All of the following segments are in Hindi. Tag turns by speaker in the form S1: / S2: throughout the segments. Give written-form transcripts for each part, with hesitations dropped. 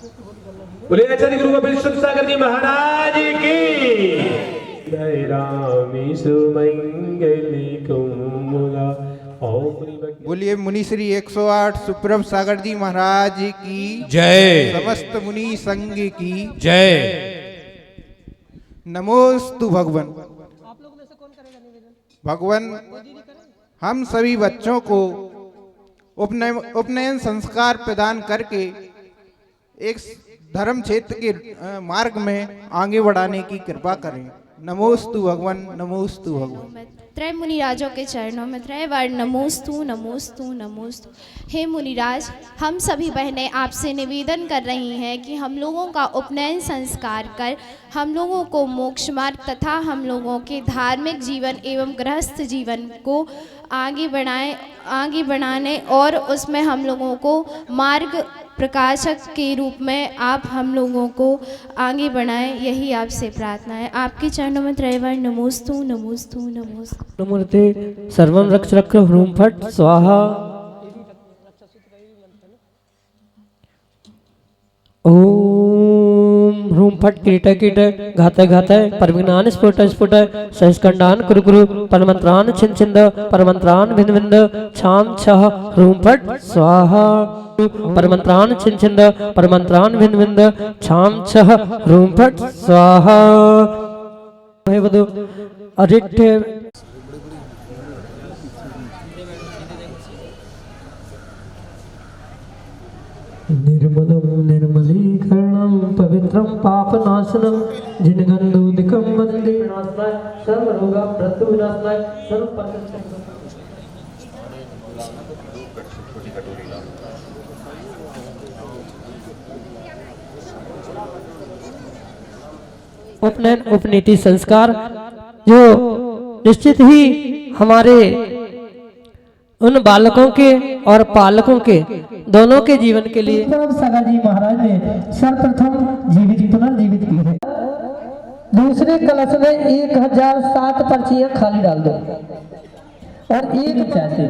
S1: बोले आचार्य गुरु गोविंद सागर जी महाराज की जय। रामी सुमंगली कुमुदा।
S2: बोलिए मुनि श्री 108 सुप्रभ सागर जी महाराज की
S3: जय।
S2: समस्त मुनि संघ की
S3: जय।
S2: नमोस्तु भगवन। आप लोगों में से कौन करेगा निवेदन? भगवन हम सभी बच्चों को उपनयन संस्कार प्रदान करके एक धर्म क्षेत्र के मार्ग में आगे बढ़ाने की कृपा करें। नमोस्तु भगवन, नमोस्तु भगवन।
S4: त्रय मुनिराजों के चरणों में त्रय बार नमोस्तु नमोस्तु नमोस्तु। हे मुनिराज, हम सभी बहनें आपसे निवेदन कर रही हैं कि हम लोगों का उपनयन संस्कार कर हम लोगों को मोक्ष मार्ग तथा हम लोगों के धार्मिक जीवन एवं गृहस्थ जीवन को आगे बढ़ाने और उसमें हम लोगों को मार्ग प्रकाशक के रूप में आप हम लोगों को आगे बढ़ाएं, यही आपसे प्रार्थना है। आपके चरणों में त्रयवार नमोस्तु नमोस्तु नमोस्तु।
S5: नमोते सर्वं रक्ष रक्ष ह्रूम फट स्वाहा। ओम ह्रूम फट कीट कीट घात घात परविघ्नान स्फुट स्फुट सहस्कंडान कुरु कुरु परमंत्रान छिंद छिंद परमंत्रान भिन्न भिन्न छाम छह ह्रूम फट स्वाहा। परमंत्रान छिंद छिंद परमंत्रान भिन्न भिन्न छाम छह ह्रूम फट स्वाहा। अरिठ्य निर्मलं निर्मलीकरणं पवित्रं पापनाशनं जिनगन्धोदिकं वन्दे नाथाय सर्वरोगप्रतिविनाशाय उपनयन उपनीति संस्कार जो निश्चित ही हमारे उन बालकों के और पालकों के दोनों के जीवन के लिए
S6: सागर जी महाराज ने सर्वप्रथम पुनर्जीवित की है। दूसरे कलश में 1007 पर्चियां खाली डाल दो और एक चाहते।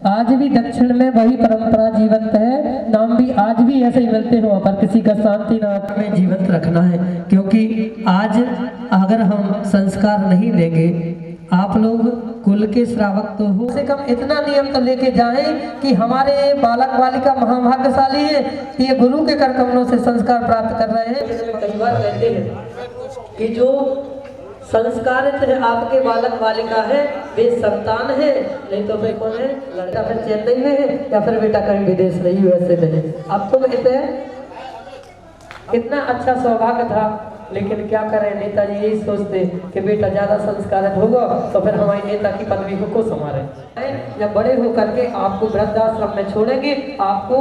S6: आज भी दक्षिण में वही परंपरा जीवंत है, नाम भी आज भी ऐसे ही मिलते हो, पर किसी का शांति नाथ में जीवंत रखना है। क्योंकि आज अगर हम संस्कार नहीं देंगे, आप लोग कुल के श्रावक तो हो, से कम इतना नियम तो लेके जाएं कि हमारे बालक बालिका महाभाग्यशाली है कि ये गुरु के कर कमलों से संस्कार प्राप्त कर रहे हैं। कई बार कहते हैं कि जो संस्कारित है आपके बालक बालिका है वे संतान है, नहीं तो फिर कौन है? लड़का फिर चेन्नई में है या फिर बेटा कहीं विदेश में यूएसए में है। अब तो कहते हैं कितना अच्छा सौभाग्य था, लेकिन क्या करें, नेताजी यही सोचते कि बेटा ज्यादा संस्कारित होगा तो फिर हमारे नेता की पदवी को संभाले। जब बड़े होकर के आपको वृद्धाश्रम में छोड़ेंगे, आपको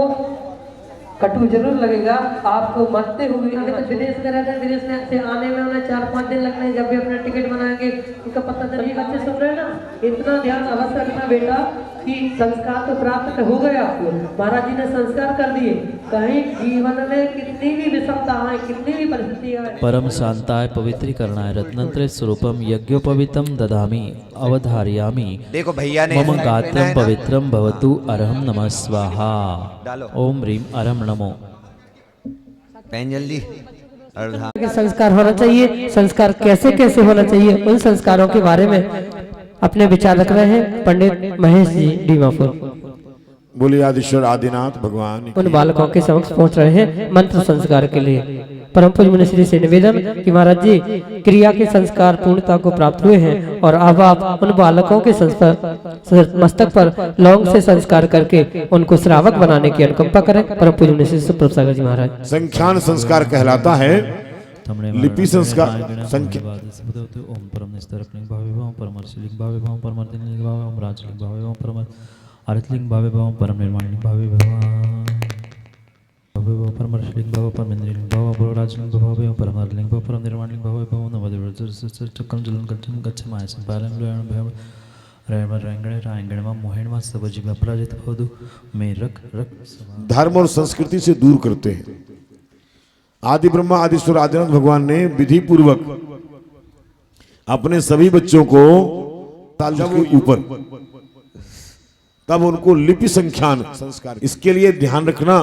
S6: कटु जरूर लगेगा, आपको मरते हुए तो विदेश में रहते हैं, विदेश में से आने में उन्हें 4-5 दिन लगने, जब भी अपना टिकट बनाएंगे उनका पता चल। बच्चे सुन रहे हैं ना, इतना ध्यान अवश्य रखना बेटा कि संस्कार तो प्राप्त हो गए आपको, महाराज जी ने संस्कार कर दिए, कहीं जीवन में कितनी भी विषमता आए, कितनी भी परिस्थितियां आए,
S7: परम शांताय पवित्रीकरणाय रत्नत्रय स्वरूपम यज्ञोपवीतम ददामि अवधारयामि।
S3: देखो भैया ने
S7: मम गात्रम पवित्रम भवतु अरहम नमः स्वाहा। ओम ह्रीम अरहम नमो।
S3: जल्दी
S5: संस्कार होना चाहिए। संस्कार कैसे कैसे होना चाहिए, उन संस्कारों के बारे में अपने विचार रख रहे हैं पंडित महेश जी डीमापुर।
S8: बोलिए आदिश्वर आदिनाथ भगवान।
S5: उन बालकों के समक्ष पहुंच रहे हैं मंत्र संस्कार के लिए। परम पूज्य मुनि श्री से निवेदन कि महाराज जी क्रिया के संस्कार पूर्णता को प्राप्त हुए हैं और अब आप उन बालकों के मस्तक पर लौंग से संस्कार करके उनको श्रावक बनाने की अनुकंपा करें। परम पूज्य मुनि श्री सुप्रभ सागर जी महाराज।
S8: संख्यान संस्कार कहलाता है। लिपि संस्कार संख्या
S7: ओम परम निस्तरकलिंग भावे भाव परमर्शिलिंग भावे भाव परमर्दिलिंग भावे ओम राजलिंग भावे भाव परम अर्थलिंग भावे भाव परम निर्माणलिंग भावे भाव परमर्शिलिंग भाव परमेंद्रिलिंग भाव परम राजलिंग भावे परम अर्थलिंग भाव परम निर्माणलिंग भावे भाव नवदेव चक्कम जलन गच्छम गच्छमाय संपालन लोयण भाव रेमर रंगणे रांगणवा मोहणवा सब जीव अपराजित भवदु में रख
S8: धर्म और संस्कृति से दूर करते हैं। आदि ब्रह्मा आदिश्वर आदिनाथ भगवान ने विधि पूर्वक अपने सभी बच्चों को ताल के ऊपर तब उनको लिपि संख्यान संस्कार, इसके लिए ध्यान रखना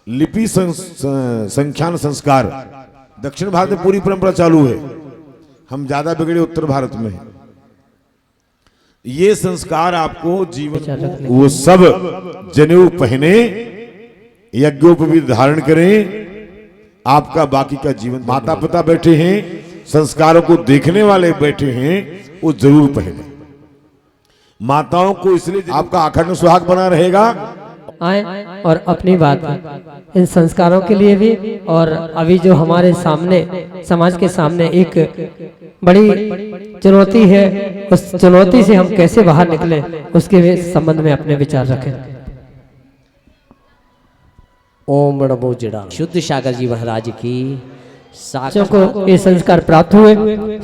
S8: लिपि संख्यान संस्कार दक्षिण भारत में पूरी परंपरा चालू है, हम ज्यादा बिगड़े उत्तर भारत में हैं। ये संस्कार आपको जीवन को वो सब जनेऊ पहने, यज्ञोपवीत धारण करें, आपका बाकी का जीवन, माता पिता बैठे हैं, संस्कारों को देखने वाले बैठे हैं, वो जरूर पहने। माताओं को इसलिए आपका अखंड सुहाग बना रहेगा।
S5: आए और अपनी बात इन संस्कारों के लिए भी, और अभी जो हमारे सामने समाज के सामने एक बड़ी चुनौती है, उस चुनौती से हम कैसे बाहर निकलें उसके संबंध में अपने विचार रखें।
S3: ओम नमो जड़ा शुद्ध सागर जी महाराज की
S5: बच्चों को ये संस्कार प्राप्त हुए,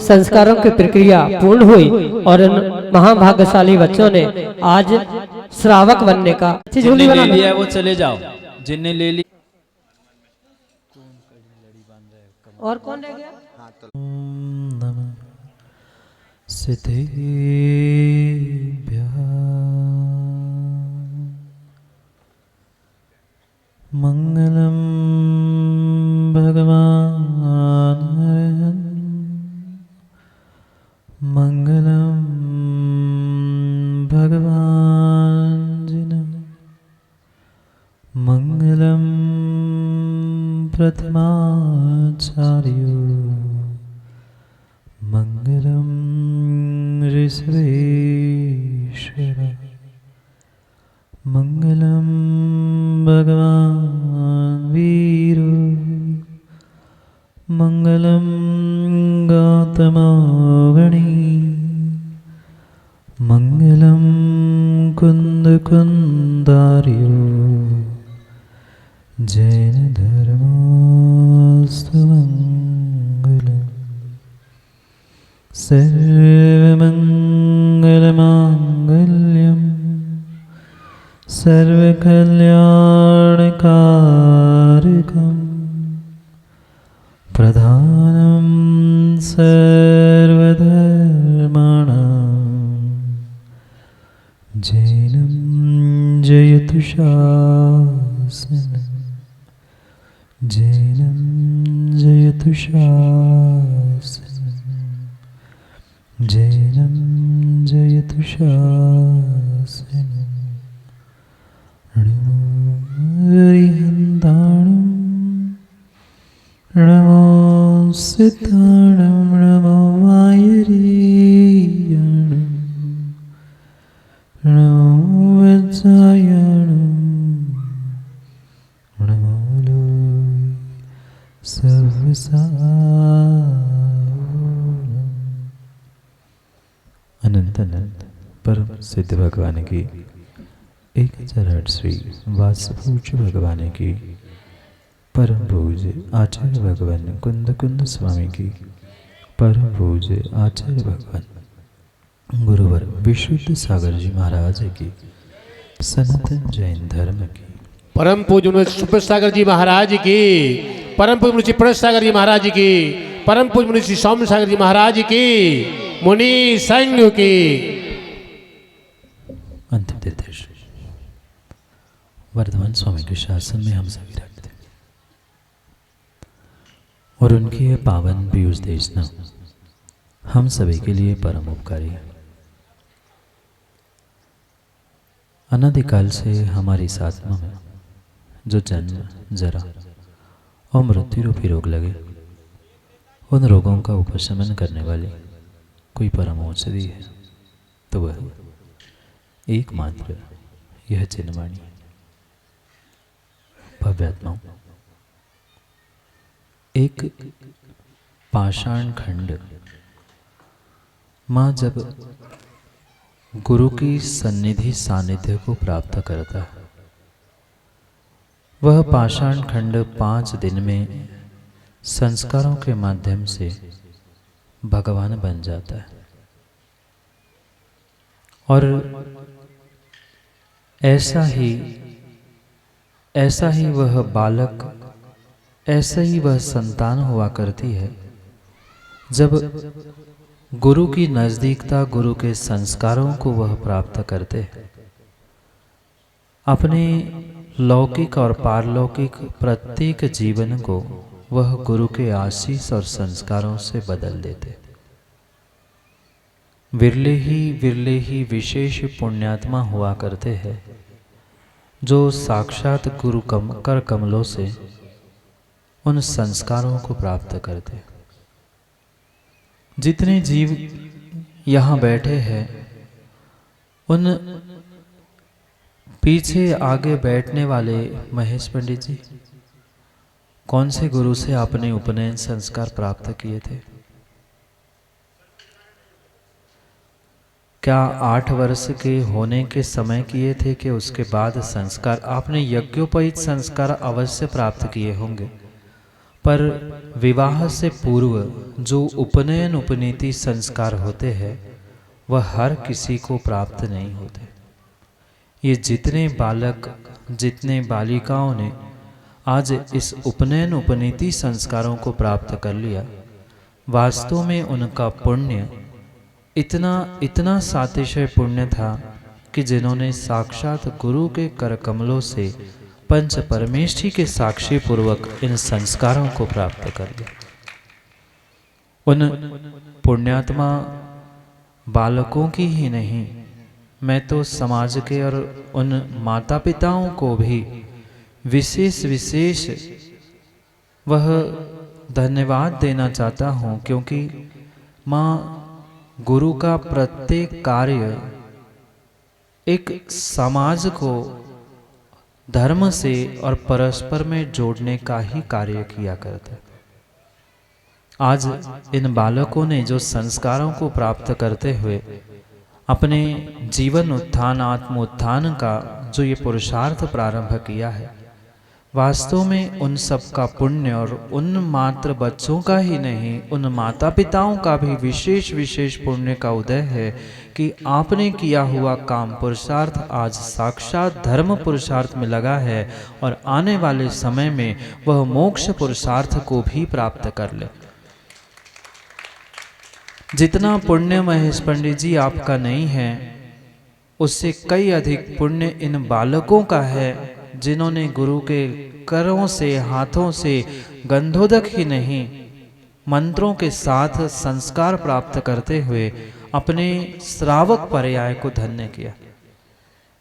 S5: संस्कारों की प्रक्रिया पूर्ण हुई और उन महाभाग्यशाली बच्चों ने आज श्रावक बनने का झोली
S7: ले लिया है वो चले जाओ, जिनने ले लिया।
S5: और कौन रह गया?
S7: मंगलम भगवान हरहन, मंगलम भगवान जिनम, मंगलम प्रथमाचार्यो, मंगलम ऋषभेश्वर, मंगलम भगवान वीरो, मंगलम गौतमोगणी, मंगलम कुंद कुंदार्यो, जैन धर्मोस्तु मंगलम, सर्वमंगलमांगल्यम सर्वकल्याणकारकम् प्रधानं सर्वधर्माणां जैनं जयतु शासनं, जैनं जयतु शासनं, जैनं जयतु शासनं। हरिहन्ताणं नमो सिद्धाणं नमो वायरीयाणं नमो वज्रायणं नमो लोय सर्वसारणम्। अनंत अनंत परम सिद्ध भगवान की 1008 श्री वासपूज्य भगवान की, परम पूज्य आचार्य भगवान कुंद कुंद स्वामी की, परम पूज्य आचार्य भगवान गुरुवर विशुद्ध सागर जी महाराज की, सनातन जैन धर्म की,
S1: परम पूज्य मुनि सुपर सागर जी महाराज की, परम पूज्य मुनि प्रणत सागर जी महाराज की, परम पूज्य मुनि सौम्य सागर जी महाराज की, मुनि संघ की।
S7: अंतिम निर्देश वर्धमान स्वामी के शासन में हम सभी रहते हैं और उनकी यह पावन पीयूष देशना हम सभी के लिए परम उपकारी है। अनादिकाल से हमारी इस आत्मा में जो जन्म जरा और मृत्यु रूपी रोग लगे, उन रोगों का उपशमन करने वाली कोई परम औषधि है तो वह एकमात्र यह चिन्हवाणी है। भव्यात्माओं, एक पाषाण खंड माँ जब गुरु की सन्निधि सानिध्य को प्राप्त करता है, वह पाषाण खंड 5 दिन में संस्कारों के माध्यम से भगवान बन जाता है। और ऐसा ही वह बालक, ऐसा ही वह संतान हुआ करती है जब गुरु की नजदीकता, गुरु के संस्कारों को वह प्राप्त करते हैं। अपने लौकिक और पारलौकिक प्रत्येक जीवन को वह गुरु के आशीष और संस्कारों से बदल देते। विरले ही विशेष पुण्यात्मा हुआ करते हैं जो साक्षात गुरु कर कमलों से उन संस्कारों को प्राप्त करते। जितने जीव यहाँ बैठे हैं उन पीछे आगे बैठने वाले महेश पंडित जी कौन से गुरु से आपने उपनयन संस्कार प्राप्त किए थे? क्या 8 वर्ष के होने के समय किए थे कि उसके बाद संस्कार? आपने यज्ञोपवीत संस्कार अवश्य प्राप्त किए होंगे, पर विवाह से पूर्व जो उपनयन उपनीति संस्कार होते हैं वह हर किसी को प्राप्त नहीं होते। ये जितने बालक जितने बालिकाओं ने आज इस उपनयन उपनीति संस्कारों को प्राप्त कर लिया, वास्तव में उनका पुण्य इतना सातिशय पुण्य था कि जिन्होंने साक्षात गुरु के कर कमलों से पंच परमेष्ठी के साक्षी पूर्वक इन संस्कारों को प्राप्त कर लिया। उन पुण्यात्मा बालकों की ही नहीं, मैं तो समाज के और उन माता पिताओं को भी विशेष वह धन्यवाद देना चाहता हूँ, क्योंकि माँ गुरु का प्रत्येक कार्य एक समाज को धर्म से और परस्पर में जोड़ने का ही कार्य किया करता है। आज इन बालकों ने जो संस्कारों को प्राप्त करते हुए अपने जीवन उत्थान आत्म उत्थान का जो ये पुरुषार्थ प्रारंभ किया है, वास्तव में उन सब का पुण्य और उन मात्र बच्चों का ही नहीं, उन माता पिताओं का भी विशेष पुण्य का उदय है कि आपने किया हुआ काम पुरुषार्थ आज साक्षात धर्म पुरुषार्थ में लगा है और आने वाले समय में वह मोक्ष पुरुषार्थ को भी प्राप्त कर ले। जितना पुण्य महेश पंडित जी आपका नहीं है, उससे कई अधिक पुण्य इन बालकों का है जिन्होंने गुरु के करों से हाथों से गंधोदक ही नहीं मंत्रों के साथ संस्कार प्राप्त करते हुए अपने श्रावक पर्याय को धन्य किया।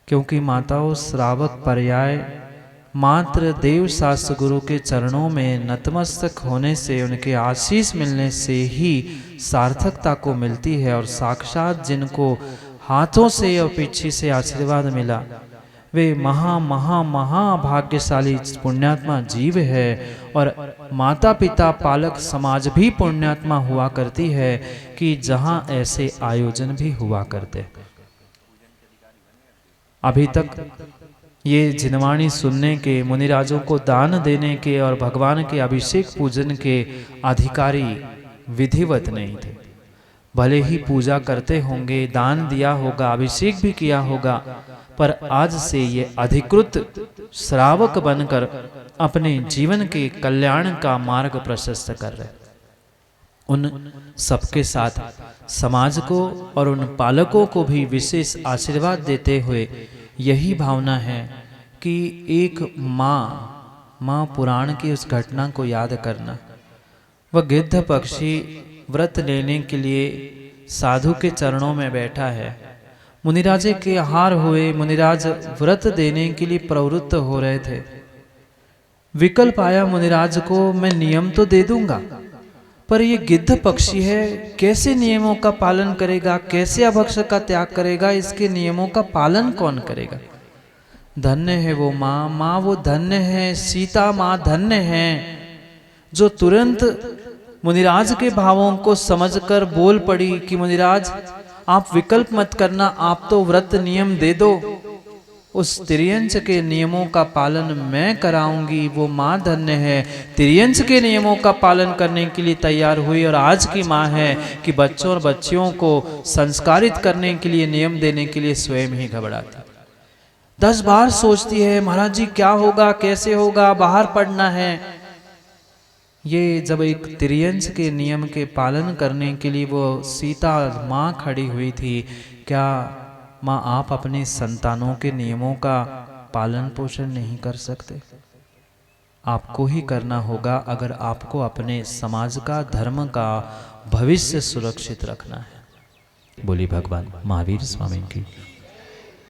S7: क्योंकि माताओं, श्रावक पर्याय मात्र देव शास्त्र गुरु के चरणों में नतमस्तक होने से, उनके आशीष मिलने से ही सार्थकता को मिलती है। और साक्षात जिनको हाथों से और पीछे से आशीर्वाद मिला वे महा भाग्यशाली पुण्यात्मा जीव है। और माता पिता पालक समाज भी पुण्यात्मा हुआ करती है कि जहां ऐसे आयोजन भी हुआ करते। अभी तक ये जिनवाणी सुनने के, मुनिराजों को दान देने के और भगवान के अभिषेक पूजन के अधिकारी विधिवत नहीं थे। भले ही पूजा करते होंगे, दान दिया होगा, अभिषेक भी किया होगा, पर आज से ये अधिकृत श्रावक बनकर अपने जीवन के कल्याण का मार्ग प्रशस्त कर रहे। उन सबके साथ समाज को और उन पालकों को भी विशेष आशीर्वाद देते हुए यही भावना है कि एक माँ पुराण की उस घटना को याद करना। वह गिद्ध पक्षी व्रत लेने के लिए साधु के चरणों में बैठा है। मुनिराजे के हार हुए, मुनिराज व्रत देने के लिए प्रवृत्त हो रहे थे। विकल्प आया मुनिराज को, मैं नियम तो दे दूंगा, पर ये गिद्ध पक्षी है, कैसे नियमों का पालन करेगा, कैसे अभक्ष का त्याग करेगा, इसके नियमों का पालन कौन करेगा। धन्य है वो माँ वो धन्य है, सीता माँ धन्य है, जो तुरंत मुनिराज के भावों को समझकर बोल पड़ी कि मुनिराज आप विकल्प मत करना, आप तो व्रत नियम दे दो, उस तिर्यंच के नियमों का पालन मैं कराऊंगी। वो माँ धन्य है, तिर्यंच के नियमों का पालन करने के लिए तैयार हुई। और आज की माँ है कि बच्चों और बच्चियों को संस्कारित करने के लिए, नियम देने के लिए स्वयं ही घबराती, 10 बार सोचती है महाराज जी क्या होगा, कैसे होगा, बाहर पढ़ना है। ये जब एक तिर्यंच के नियम के पालन करने के लिए वो सीता माँ खड़ी हुई थी, क्या माँ आप अपने संतानों के नियमों का पालन पोषण नहीं कर सकते। आपको ही करना होगा अगर आपको अपने समाज का, धर्म का भविष्य सुरक्षित रखना है। बोली भगवान महावीर स्वामी की।